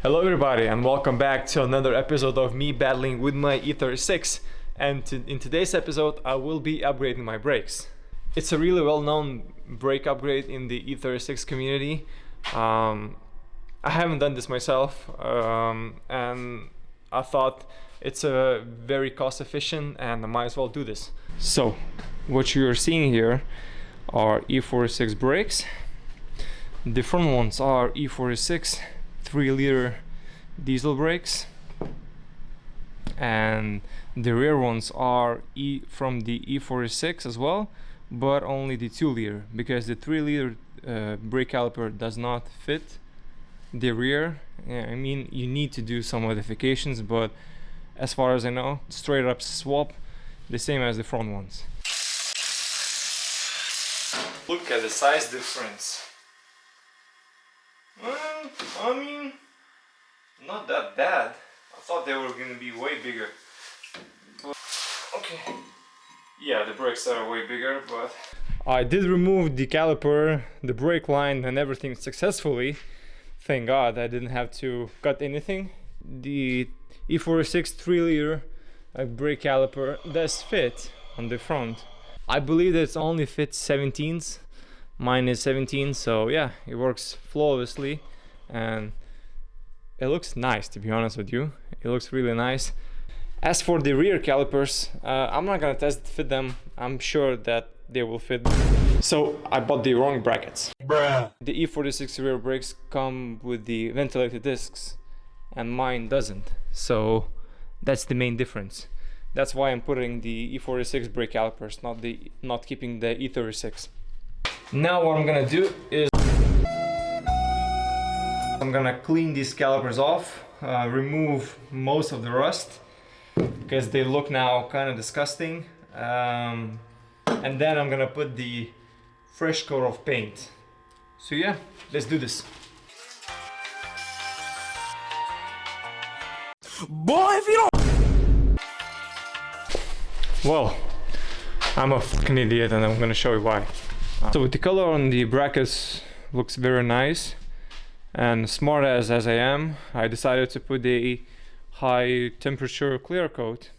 Hello everybody and welcome back to another episode of me battling with my E36, and in today's episode I will be upgrading my brakes. It's a really well-known brake upgrade in the E36 community. I haven't done this myself and I thought it's a very cost efficient and I might as well do this. So what you're seeing here are E46 brakes. The front ones are E46 3-liter diesel brakes, and the rear ones are from the E46 as well, but only the 2-liter, because the 3-liter brake caliper does not fit the rear. I mean, you need to do some modifications, but as far as I know, straight up swap the same as the front ones. Look at the size difference. Well, I mean, not that bad. I thought they were gonna be way bigger. But, okay. Yeah, the brakes are way bigger, but I did remove the caliper, the brake line and everything successfully. Thank God I didn't have to cut anything. The E46 3-liter brake caliper does fit on the front. I believe that it only fits 17s. Mine is 17, so yeah, it works flawlessly and it looks nice, to be honest with you. It looks really nice. As for the rear calipers, I'm not gonna fit them. I'm sure that they will fit. So I bought the wrong brackets. Bruh. The E46 rear brakes come with the ventilated discs and mine doesn't. So that's the main difference. That's why I'm putting the E46 brake calipers, not keeping the E36. Now what I'm gonna do is I'm gonna clean these calipers off, remove most of the rust because they look now kind of disgusting, and then I'm gonna put the fresh coat of paint. So yeah, let's do this. Boy, if you don't... Well, I'm a fucking idiot and I'm gonna show you why. So the color on the brackets looks very nice, and smart as I am, I decided to put the high temperature clear coat,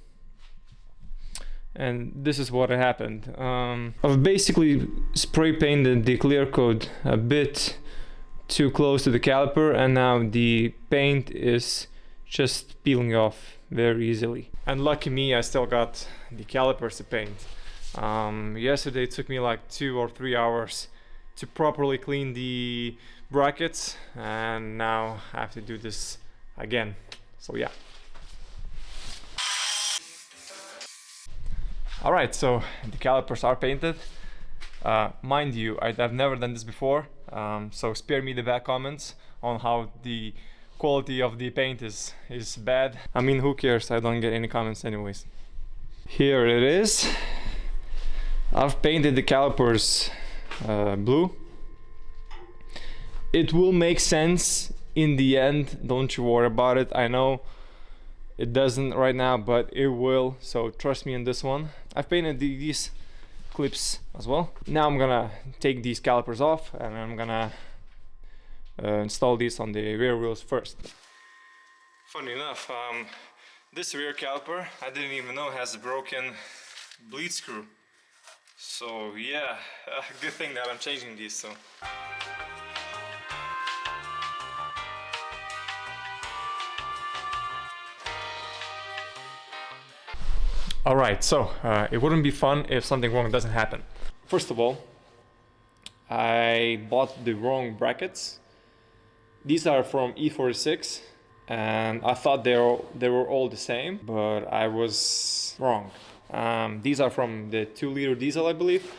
and this is what happened. I've basically spray painted the clear coat a bit too close to the caliper, and now the paint is just peeling off very easily. And lucky me, I still got the calipers to paint. Yesterday it took me like 2 or 3 hours to properly clean the brackets, and now I have to do this again. So yeah. Alright, so the calipers are painted. Mind you, I've never done this before, so spare me the bad comments on how the quality of the paint is bad. I mean, who cares? I don't get any comments anyways. Here it is. I've painted the calipers blue. It will make sense in the end, don't you worry about it. I know it doesn't right now, but it will, so trust me on this one. I've painted these clips as well. Now I'm gonna take these calipers off and I'm gonna install these on the rear wheels first. Funny enough, this rear caliper, I didn't even know has a broken bleed screw. So yeah, good thing that I'm changing these. So alright, so it wouldn't be fun if something wrong doesn't happen. First of all, I bought the wrong brackets. These are from E46 and I thought they were all the same, but I was wrong. These are from the 2-liter diesel, I believe,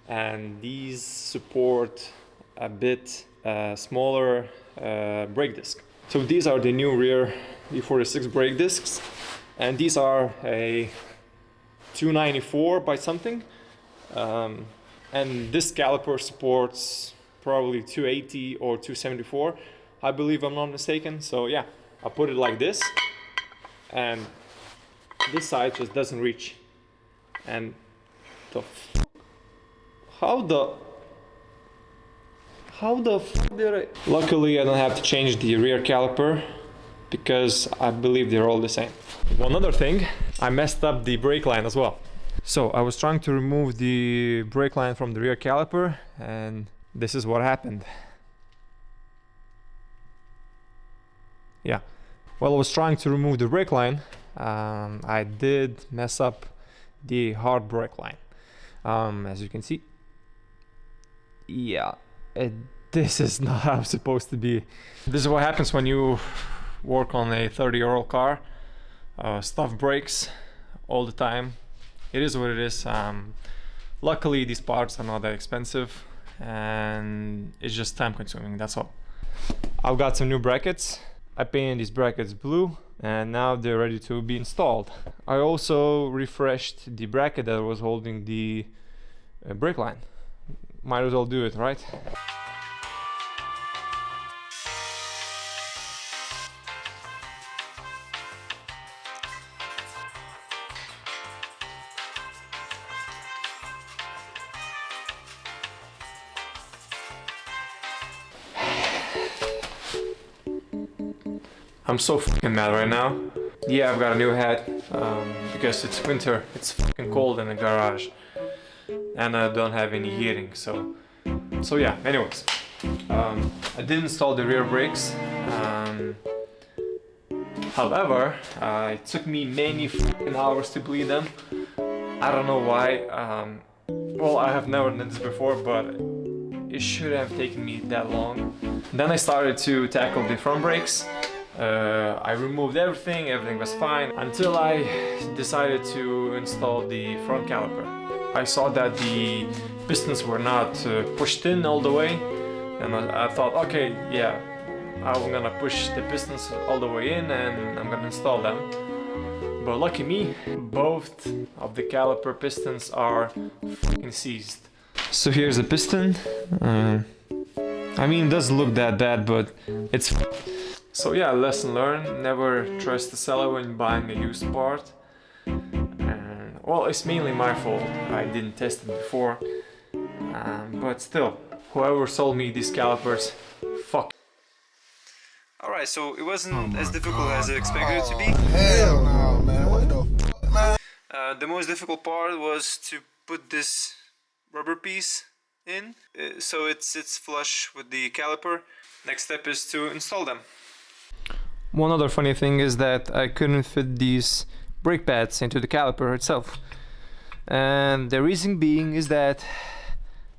and these support a bit smaller brake disc. So these are the new rear E46 brake discs, and these are a 294 by something, and this caliper supports probably 280 or 274, I believe, I'm not mistaken. So yeah, I put it like this, and this side just doesn't reach. And how the How the f did I... Luckily I don't have to change the rear caliper. because I believe they're all the same. One other thing, I messed up the brake line as well. So I was trying to remove the brake line from the rear caliper, and this is what happened. Yeah, while I was trying to remove the brake line, I did mess up the hard brake line. As you can see, yeah, this is not how it's supposed to be. This is what happens when you work on a 30-year-old car. Stuff breaks all the time. It is what it is. Luckily, these parts are not that expensive, and it's just time consuming, that's all. I've got some new brackets. I painted these brackets blue, and now they're ready to be installed. I also refreshed the bracket that was holding the brake line. Might as well do it, right? I'm so fucking mad right now. Yeah, I've got a new hat because it's winter. It's fucking cold in the garage, and I don't have any heating. So yeah. Anyways, I did install the rear brakes. However, it took me many fucking hours to bleed them. I don't know why. Well, I have never done this before, but it shouldn't have taken me that long. Then I started to tackle the front brakes. I removed everything was fine, until I decided to install the front caliper. I saw that the pistons were not pushed in all the way, and I thought, okay, yeah, I'm gonna push the pistons all the way in and I'm gonna install them. But lucky me, both of the caliper pistons are fucking seized. So here's the piston. I mean, it doesn't look that bad, but it's... So yeah, lesson learned, never trust the seller when buying a used part. And, well, it's mainly my fault, I didn't test it before. But still, whoever sold me these calipers, fuck. Alright, so it wasn't as difficult as I expected it to be. Hell no, man, what the fuck, man? The most difficult part was to put this rubber piece in, so it's flush with the caliper. Next step is to install them. One other funny thing is that I couldn't fit these brake pads into the caliper itself, and the reason being is that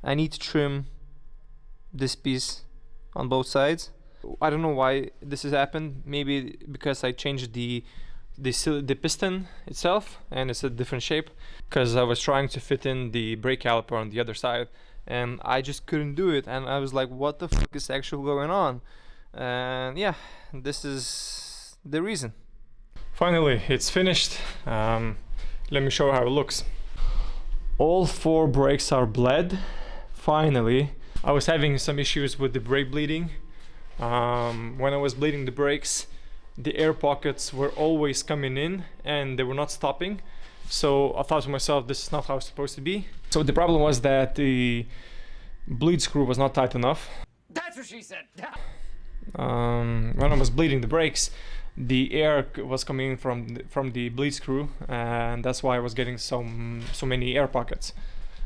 I need to trim this piece on both sides. I don't know why this has happened. Maybe because I changed the piston itself and it's a different shape, because I was trying to fit in the brake caliper on the other side and I just couldn't do it, and I was like, what the fuck is actually going on? And yeah, this is the reason. Finally, it's finished. Let me show how it looks. All 4 brakes are bled. Finally, I was having some issues with the brake bleeding. When I was bleeding the brakes, the air pockets were always coming in and they were not stopping. So I thought to myself, this is not how it's supposed to be. So the problem was that the bleed screw was not tight enough. That's what she said. When I was bleeding the brakes, the air was coming in from the bleed screw, and that's why I was getting so many air pockets.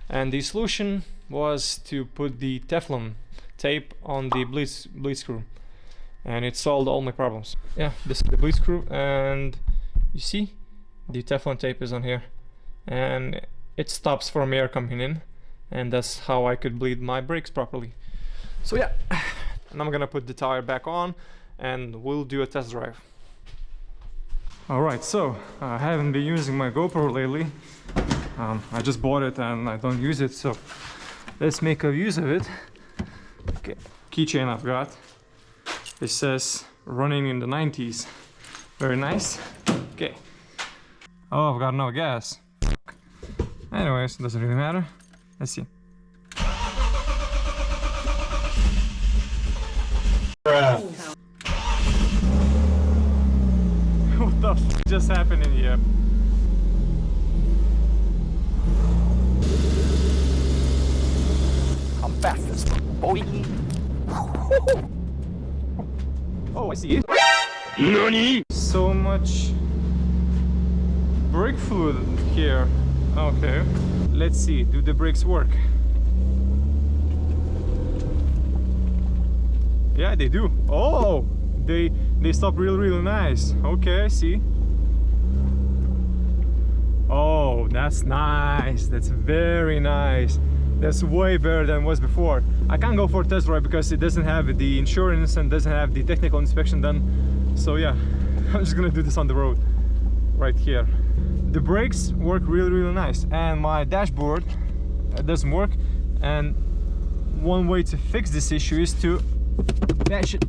And the solution was to put the Teflon tape on the bleed screw, and it solved all my problems. Yeah, this is the bleed screw, and you see the Teflon tape is on here, and it stops from air coming in, and that's how I could bleed my brakes properly. So yeah, and I'm gonna put the tire back on and we'll do a test drive. Alright, so I haven't been using my GoPro lately. I just bought it and I don't use it, so let's make a use of it. Okay, keychain I've got. It says running in the 90s. Very nice. Okay. Oh, I've got no gas. Anyways, doesn't really matter. Let's see. What the f just happened in here? I'm fast as fuck, boy. Oh, I see it. NANI?! So much brake fluid here. Okay, let's see, do the brakes work? Yeah, they do. Oh, they stop really nice. Okay, I see. Oh, that's nice. That's very nice. That's way better than it was before. I can't go for a test drive because it doesn't have the insurance and doesn't have the technical inspection done. So yeah, I'm just gonna do this on the road right here. The brakes work really nice, and my dashboard doesn't work. And one way to fix this issue is to bash it.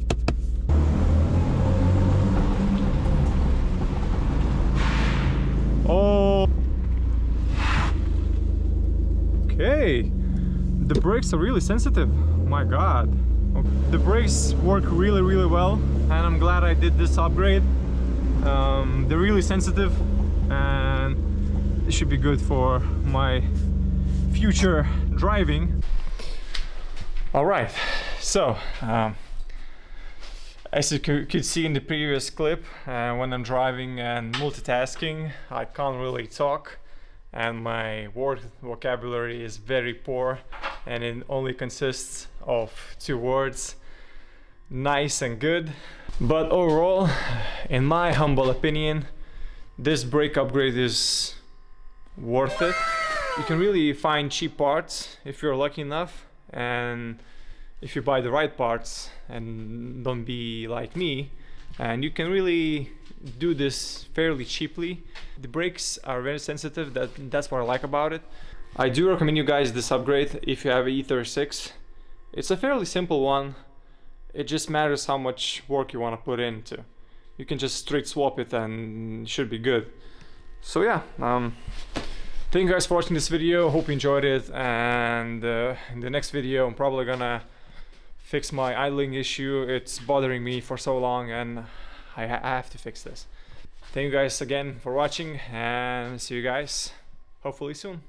Oh, okay. The brakes are really sensitive. My God. The brakes work really well, and I'm glad I did this upgrade. They're really sensitive, and it should be good for my future driving. All right, so as you could see in the previous clip, when I'm driving and multitasking, I can't really talk, and my word vocabulary is very poor, and it only consists of 2 words: nice and good. But overall, in my humble opinion, this brake upgrade is worth it. You can really find cheap parts if you're lucky enough, and if you buy the right parts and don't be like me, and you can really do this fairly cheaply. The brakes are very sensitive. That's what I like about it. I do recommend you guys this upgrade if you have an E36. It's a fairly simple one. It just matters how much work you want to put into. You can just straight swap it and it should be good. So yeah, thank you guys for watching this video. Hope you enjoyed it, and in the next video I'm probably gonna fix my idling issue. It's bothering me for so long, and I have to fix this. Thank you guys again for watching, and see you guys hopefully soon.